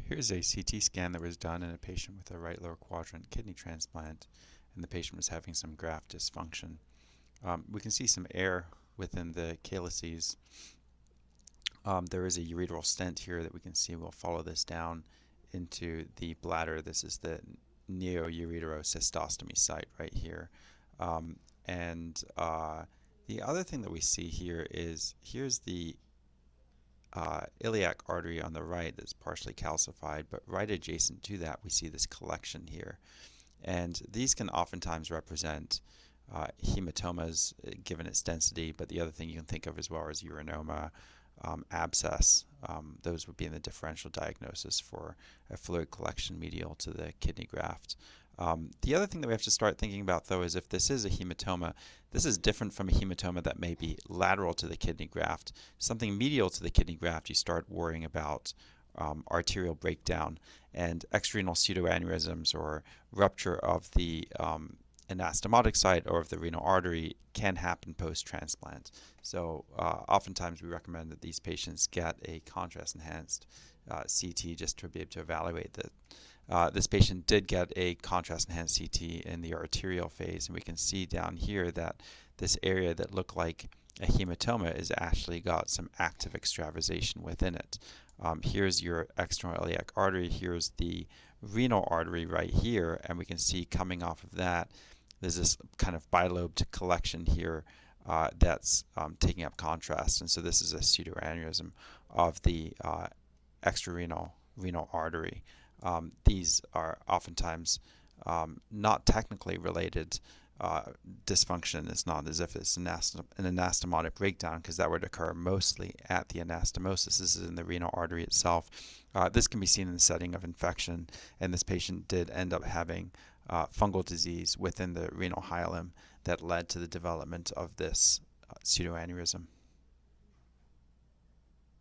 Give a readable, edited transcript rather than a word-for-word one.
Here's a CT scan that was done in a patient with a right lower quadrant kidney transplant, and the patient was having some graft dysfunction. We can see some air within the calyces. There is a ureteral stent here that we can see. We'll follow this down into the bladder. This is the neoureterocystostomy site right here. The other thing that we see here is here's the iliac artery on the right that's partially calcified, but right adjacent to that we see this collection here. And these can oftentimes represent hematomas given its density, but the other thing you can think of as well is urinoma, abscess. Those would be in the differential diagnosis for a fluid collection medial to the kidney graft. The other thing that we have to start thinking about, though, is if this is a hematoma, this is different from a hematoma that may be lateral to the kidney graft. Something medial to the kidney graft, you start worrying about arterial breakdown and extrarenal pseudoaneurysms or rupture of the anastomotic site or of the renal artery can happen post-transplant. So oftentimes we recommend that these patients get a contrast-enhanced CT just to be able to evaluate that. This patient did get a contrast-enhanced CT in the arterial phase, and we can see down here that this area that looked like a hematoma is actually got some active extravasation within it. Here's your external iliac artery, here's the renal artery right here, and we can see coming off of that there's this kind of bilobed collection here that's taking up contrast, and so this is a pseudoaneurysm of the extrarenal renal artery. These are oftentimes not technically related dysfunction. It's not as if it's an anastomotic breakdown, because that would occur mostly at the anastomosis. This is in the renal artery itself. This can be seen in the setting of infection, and this patient did end up having fungal disease within the renal hilum that led to the development of this pseudoaneurysm.